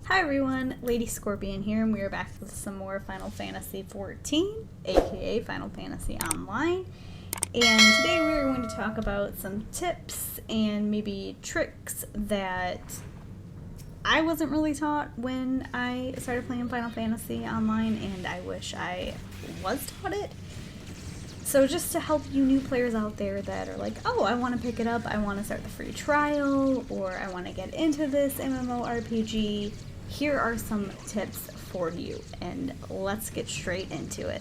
Hi everyone, Lady Scorpion here, and we are back with some more Final Fantasy XIV, aka Final Fantasy Online. And today we are going to talk about some tips and maybe tricks that I wasn't really taught when I started playing Final Fantasy Online, and I wish I was taught it. So just to help you new players out there that are like, oh, I want to pick it up, I want to start the free trial, or I want to get into this MMORPG, here are some tips for you, and let's get straight into it.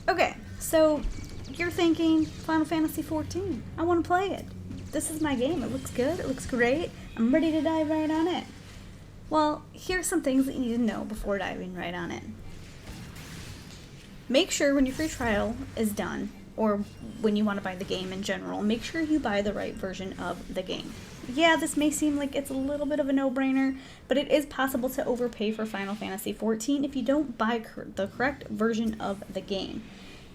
Okay, so you're thinking Final Fantasy XIV. I want to play it. This is my game. It looks good. It looks great. I'm ready to dive right on it. Well, here's some things that you need to know before diving right on in. Make sure when your free trial is done, or when you want to buy the game in general, make sure you buy the right version of the game. Yeah, this may seem like it's a little bit of a no-brainer, but it is possible to overpay for Final Fantasy XIV if you don't buy the correct version of the game.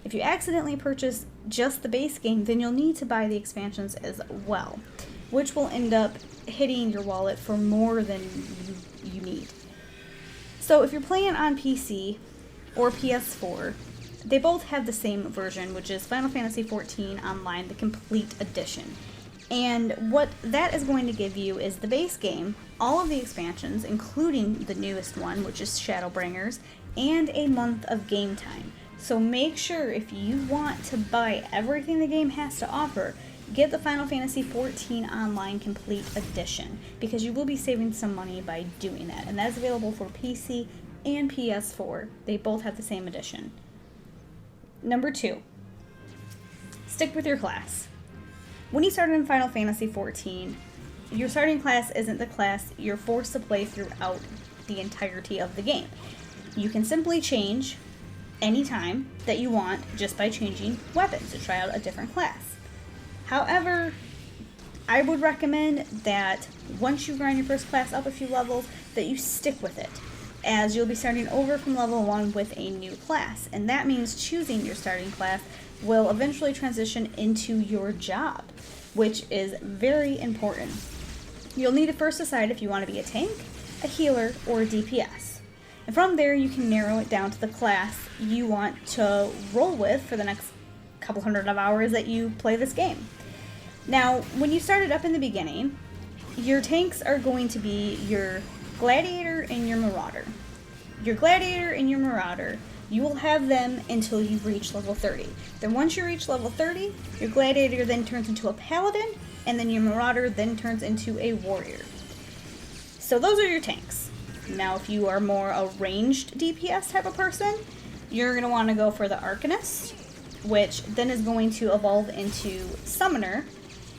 If you accidentally purchase just the base game, then you'll need to buy the expansions as well, which will end up hitting your wallet for more than you need. So if you're playing on PC or PS4, they both have the same version, which is Final Fantasy XIV Online, the Complete Edition. And what that is going to give you is the base game, all of the expansions, including the newest one, which is Shadowbringers, and a month of game time. So make sure if you want to buy everything the game has to offer, get the Final Fantasy XIV Online Complete Edition, because you will be saving some money by doing that. And that's available for PC and PS4. They both have the same edition. Number 2, stick with your class. When you start in Final Fantasy XIV, your starting class isn't the class you're forced to play throughout the entirety of the game. You can simply change anytime that you want just by changing weapons to try out a different class. However, I would recommend that once you grind your first class up a few levels, that you stick with it, as you'll be starting over from level 1 with a new class, and that means choosing your starting class will eventually transition into your job, which is very important. You'll need to first decide if you want to be a tank, a healer, or a DPS. And from there, you can narrow it down to the class you want to roll with for the next couple hundred of hours that you play this game. Now, when you start it up in the beginning, your tanks are going to be your Gladiator and your Marauder. Your Gladiator and your Marauder, you will have them until you reach level 30. Then once you reach level 30, your Gladiator then turns into a Paladin, and then your Marauder then turns into a Warrior. So those are your tanks. Now if you are more a ranged DPS type of person, you're going to want to go for the Arcanist, which then is going to evolve into Summoner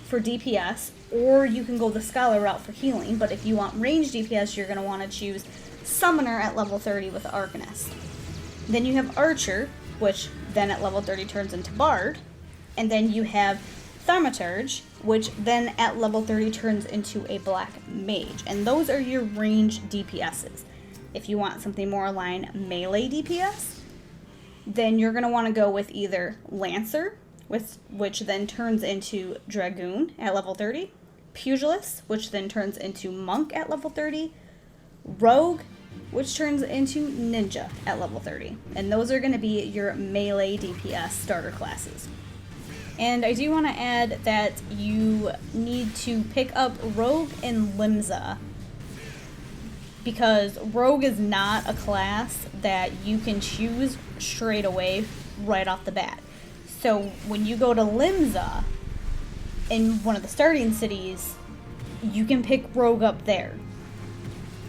for DPS, or you can go the Scholar route for healing, but if you want ranged DPS, you're going to want to choose Summoner at level 30 with the Arcanist. Then you have Archer, which then at level 30 turns into Bard, and then you have Thaumaturge, which then at level 30 turns into a Black Mage, and those are your ranged DPSs. If you want something more aligned melee DPS, then you're going to want to go with either Lancer, which then turns into Dragoon at level 30, Pugilist, which then turns into Monk at level 30, Rogue, which turns into Ninja at level 30. And those are going to be your melee DPS starter classes. And I do want to add that you need to pick up Rogue and Limsa, because Rogue is not a class that you can choose straight away right off the bat. So when you go to Limsa in one of the starting cities, you can pick Rogue up there.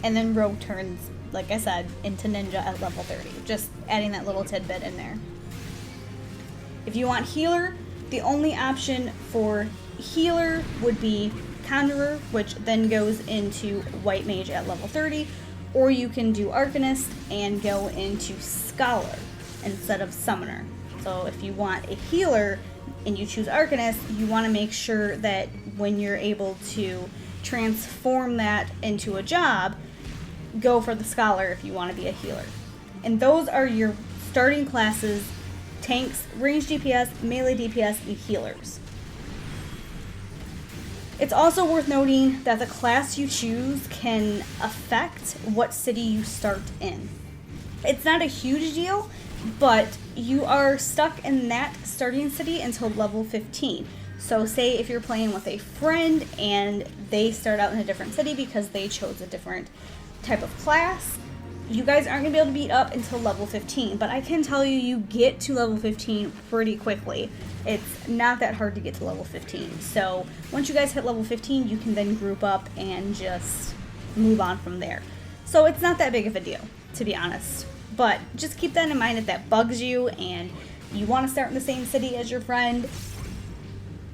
And then Rogue turns, like I said, into Ninja at level 30. Just adding that little tidbit in there. If you want healer, the only option for healer would be Conjurer, which then goes into White Mage at level 30, or you can do Arcanist and go into Scholar instead of Summoner. So if you want a healer and you choose Arcanist, you want to make sure that when you're able to transform that into a job, go for the Scholar if you want to be a healer. And those are your starting classes: tanks, range DPS, melee DPS, and healers. It's also worth noting that the class you choose can affect what city you start in. It's not a huge deal, but you are stuck in that starting city until level 15. So say if you're playing with a friend and they start out in a different city because they chose a different type of class, you guys aren't going to be able to beat up until level 15. But I can tell you, you get to level 15 pretty quickly. It's not that hard to get to level 15. So once you guys hit level 15, you can then group up and just move on from there. So it's not that big of a deal, to be honest. But just keep that in mind if that bugs you and you want to start in the same city as your friend,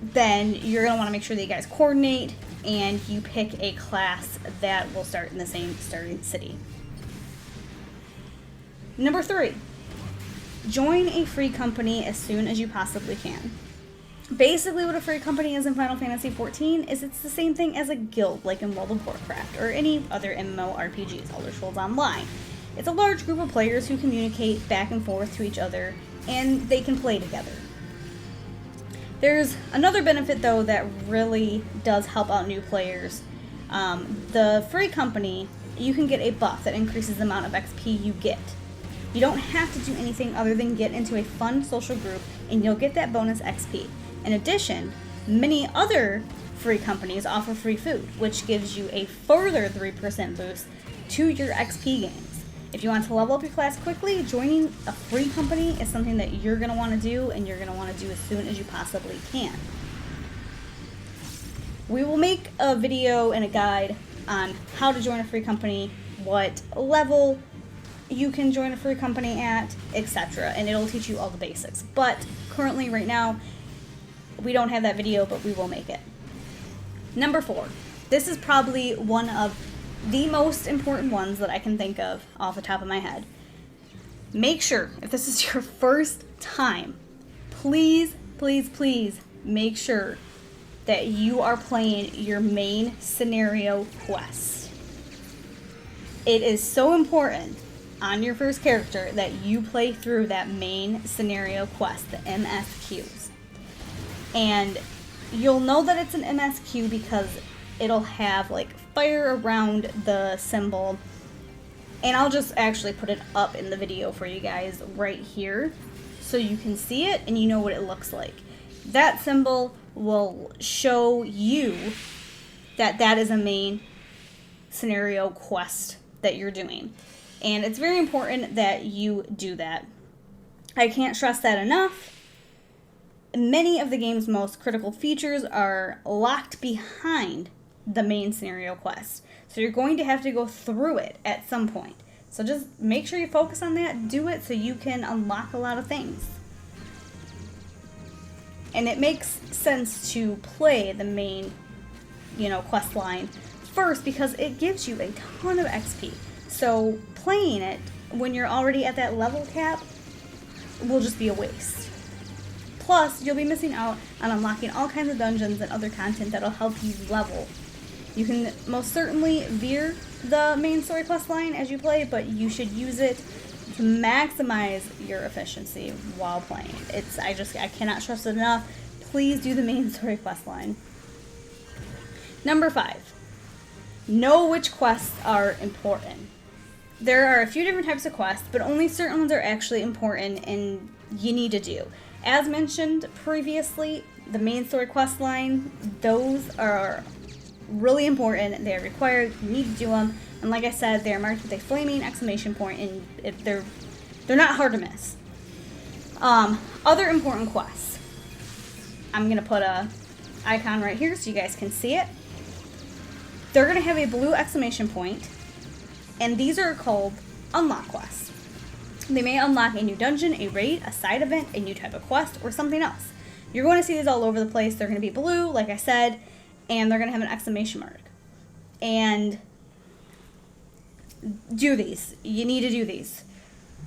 then you're going to want to make sure that you guys coordinate and you pick a class that will start in the same starting city. Number 3, join a free company as soon as you possibly can. Basically what a free company is in Final Fantasy XIV is it's the same thing as a guild, like in World of Warcraft or any other MMORPGs, Elder Scrolls Online. It's a large group of players who communicate back and forth to each other, and they can play together. There's another benefit, though, that really does help out new players. The free company, you can get a buff that increases the amount of XP you get. You don't have to do anything other than get into a fun social group, and you'll get that bonus XP. In addition, many other free companies offer free food, which gives you a further 3% boost to your XP gains. If you want to level up your class quickly, joining a free company is something that you're going to want to do, and you're going to want to do as soon as you possibly can. We will make a video and a guide on how to join a free company, what level you can join a free company at, etc. And it'll teach you all the basics. But currently, right now, we don't have that video, but we will make it. Number 4. This is probably one of the most important ones that I can think of off the top of my head. Make sure, if this is your first time, please, please, please make sure that you are playing your main scenario quest. It is so important on your first character that you play through that main scenario quest, the MSQs. And you'll know that it's an MSQ because it'll have like fire around the symbol, and I'll just actually put it up in the video for you guys right here so you can see it and you know what it looks like. That symbol will show you that that is a main scenario quest that you're doing, and it's very important that you do that. I can't stress that enough. Many of the game's most critical features are locked behind the main scenario quest, so you're going to have to go through it at some point. So just make sure you focus on that, do it so you can unlock a lot of things. And it makes sense to play the main, quest line first because it gives you a ton of XP. So playing it when you're already at that level cap will just be a waste. Plus, you'll be missing out on unlocking all kinds of dungeons and other content that'll help you level. You can most certainly veer the main story quest line as you play, but you should use it to maximize your efficiency while playing. I cannot stress it enough. Please do the main story quest line. Number 5. Know which quests are important. There are a few different types of quests, but only certain ones are actually important and you need to do. As mentioned previously, the main story quest line, those are really important. They are required. You need to do them. And like I said, they are marked with a flaming exclamation point, and they're not hard to miss. Other important quests. I'm going to put a icon right here so you guys can see it. They're going to have a blue exclamation point, and these are called unlock quests. They may unlock a new dungeon, a raid, a side event, a new type of quest, or something else. You're going to see these all over the place. They're going to be blue, like I said, and they're going to have an exclamation mark. And do these. You need to do these,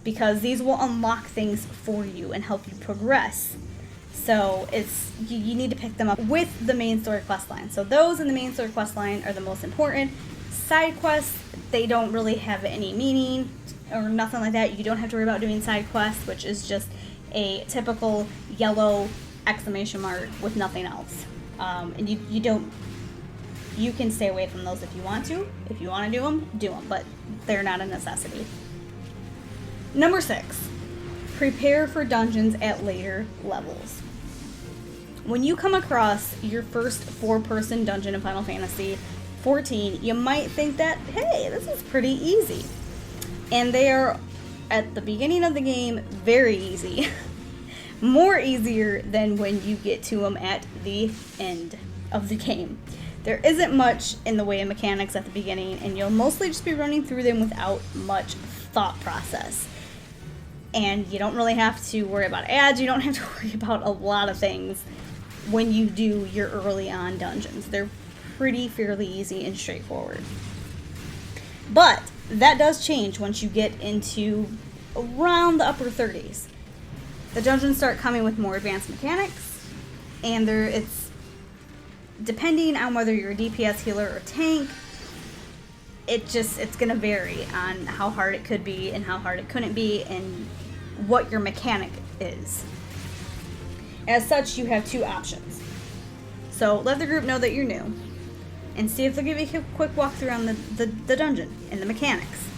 because these will unlock things for you and help you progress. So you need to pick them up with the main story quest line. So those in the main story quest line are the most important. Side quests, they don't really have any meaning or nothing like that. You don't have to worry about doing side quests, which is just a typical yellow exclamation mark with nothing else. And you can stay away from those if you want to. If you want to do them, but they're not a necessity. Number 6, prepare for dungeons at later levels. When you come across your first 4-person dungeon in Final Fantasy XIV, you might think that, hey, this is pretty easy. And they are, at the beginning of the game, very easy. More easier than when you get to them at the end of the game. There isn't much in the way of mechanics at the beginning, and you'll mostly just be running through them without much thought process. And you don't really have to worry about ads, you don't have to worry about a lot of things when you do your early on dungeons. They're fairly easy and straightforward. But that does change once you get into around the upper 30s. The dungeons start coming with more advanced mechanics, and it's depending on whether you're a DPS healer or tank, it's gonna vary on how hard it could be and how hard it couldn't be and what your mechanic is. As such, you have 2 options. So let the group know that you're new and see if they'll give you a quick walkthrough on the dungeon and the mechanics.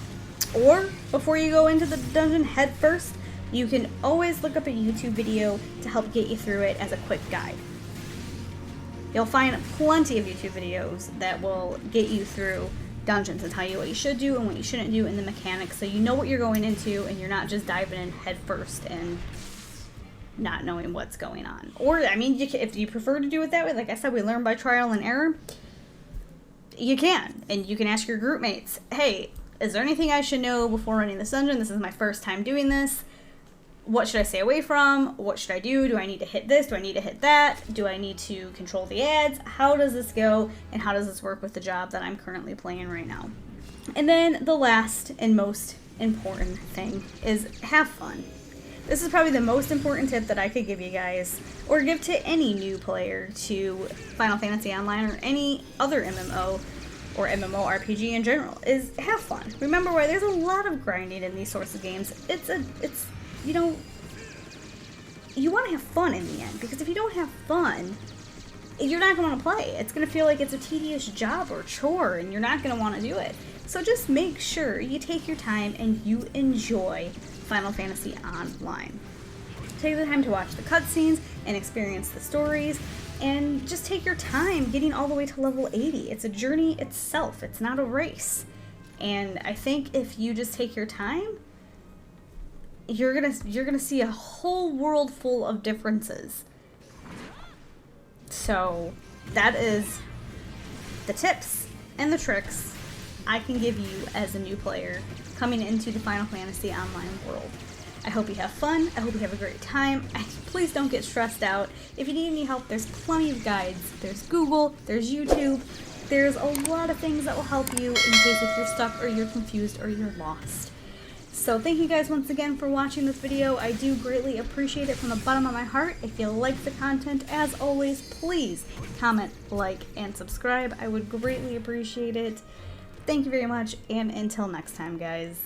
Or before you go into the dungeon head first, you can always look up a YouTube video to help get you through it as a quick guide. You'll find plenty of YouTube videos that will get you through dungeons and tell you what you should do and what you shouldn't do in the mechanics, so you know what you're going into and you're not just diving in head first and not knowing what's going on. Or, I mean, if you prefer to do it that way, like I said, we learn by trial and error. You can, and you can ask your group mates, hey, is there anything I should know before running this dungeon? This is my first time doing this. What should I stay away from? What should I do? Do I need to hit this? Do I need to hit that? Do I need to control the ads? How does this go? And how does this work with the job that I'm currently playing right now? And then the last and most important thing is have fun. This is probably the most important tip that I could give you guys, or give to any new player to Final Fantasy Online or any other MMO or MMORPG in general, is have fun. Remember, where there's a lot of grinding in these sorts of games, you know, you want to have fun in the end, because if you don't have fun, you're not going to want to play. It's going to feel like it's a tedious job or chore, and you're not going to want to do it. So just make sure you take your time and you enjoy Final Fantasy Online. Take the time to watch the cutscenes and experience the stories, and just take your time getting all the way to level 80. It's a journey itself. It's not a race. And I think if you just take your time, you're gonna see a whole world full of differences. So that is the tips and the tricks I can give you as a new player coming into the Final Fantasy Online world. I hope you have fun. I hope you have a great time. Please don't get stressed out. If you need any help, there's plenty of guides. There's Google, there's YouTube. There's a lot of things that will help you in case if you're stuck or you're confused or you're lost. So thank you guys once again for watching this video. I do greatly appreciate it from the bottom of my heart. If you like the content, as always, please comment, like, and subscribe. I would greatly appreciate it. Thank you very much, and until next time, guys.